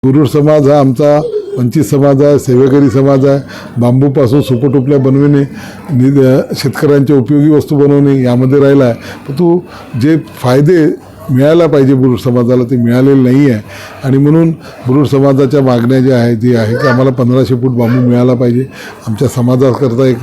गुरुड समाज हा आमचा वंचित समाज आहे, सेवेकरी समाज आहे. बांबूपासून सुपटुपल्या बनविणे, शेतकऱ्यांच्या उपयोगी वस्तू बनवणे यामध्ये राहिला आहे. परंतु जे फायदे मिळायला पाहिजे बुरुड समाजाला ते मिळालेले नाही आहे. आणि म्हणून बुरुड समाजाच्या मागण्या ज्या आहेत ती आहे की आम्हाला 1500 फूट बांबू मिळाला पाहिजे. आमच्या समाजाकरता एक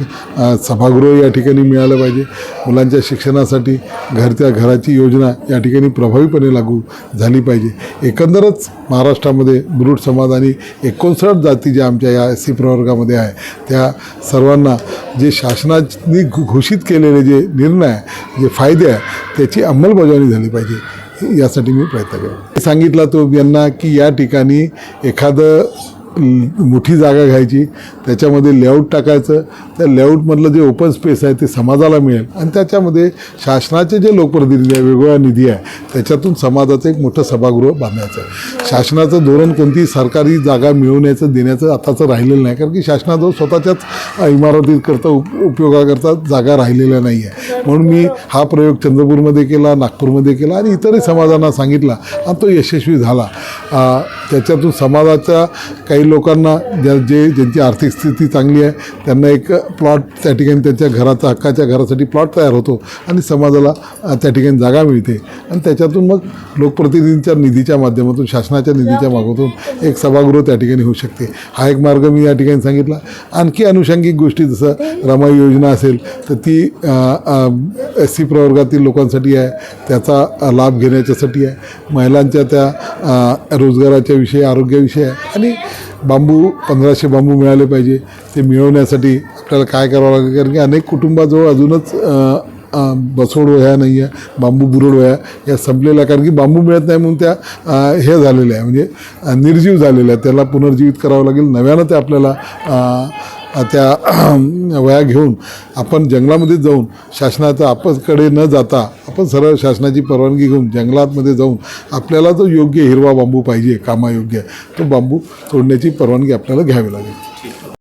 सभागृह या ठिकाणी मिळालं पाहिजे. मुलांच्या शिक्षणासाठी घरच्या घराची योजना या ठिकाणी प्रभावीपणे लागू झाली पाहिजे. एकंदरच महाराष्ट्रामध्ये बुरुड समाज आणि 59 जाती ज्या आमच्या या SC प्रवर्गामध्ये आहे त्या सर्वांना जे शासनाने घोषित केलेले जे निर्णय आहे, जे फायदे आहे त्याची अंमलबजावणी झाली पाहिजे यासाठी मी प्रयत्न केला. सांगितलं तो यांना की या ठिकाणी एखादं मोठी जागा घ्यायची, त्याच्यामध्ये लेआउट टाकायचं, त्या लेआउटमधलं जे ओपन स्पेस आहे ते समाजाला मिळेल आणि त्याच्यामध्ये शासनाचे जे लोकप्रतिनिधी आहे, वेगवेगळा निधी आहे त्याच्यातून समाजाचं एक मोठं सभागृह बांधायचं आहे. शासनाचं धोरण कोणतीही सरकारी जागा मिळवण्याचं देण्याचं आताचं राहिलेलं नाही, कारण की शासनाजवळ स्वतःच्याच इमारतीकरता उपयोगाकरता जागा राहिलेल्या नाही आहे. म्हणून मी हा प्रयोग चंद्रपूरमध्ये केला, नागपूरमध्ये केला आणि इतरही समाजांना सांगितला आणि तो यशस्वी झाला. त्याच्यातून समाजाच्या काही लोकांना ज्यांची आर्थिक स्थिती चांगली आहे त्यांना एक प्लॉट त्या ठिकाणी त्यांच्या घराचा हक्काच्या घरासाठी प्लॉट तयार होतो आणि समाजाला त्या ठिकाणी जागा मिळते आणि त्याच्यातून मग लोकप्रतिनिधींच्या निधीच्या माध्यमातून, शासनाच्या निधीच्या माध्यमातून एक सभागृह त्या ठिकाणी होऊ शकते. हा एक मार्ग मी या ठिकाणी सांगितला. आणखी अनुषंगिक गोष्टी जसं रमाई योजना असेल तर ती SC प्रवर्गातील लोकांसाठी आहे, त्याचा लाभ घेण्याच्यासाठी आहे. महिलांच्या त्या रोजगाराच्या विषयी, आरोग्याविषयी आहे. आणि 1500 बांबू मिळाले पाहिजे. ते मिळवण्यासाठी आपल्याला काय करावं लागेल, कारण की अनेक कुटुंबाजवळ अजूनच बसवड वह्या नाही आहे, बांबू बुरुड वह्या या संपलेल्या, कारण की बांबू मिळत नाही म्हणून त्या हे झालेल्या आहे, म्हणजे निर्जीव झालेल्या आहे. त्याला पुनर्जीवित करावं लागेल. नव्यानं ते आपल्याला त्या वया घेऊन आपण जंगलामध्ये जाऊन शासनाचं आपणकडे न जाता आपण सरळ शासनाची परवानगी घेऊन जंगलातमध्ये जाऊन आपल्याला जो योग्य हिरवा बांबू पाहिजे, कामायोग्य, तो बांबू तोडण्याची परवानगी आपल्याला घ्यावी लागेल.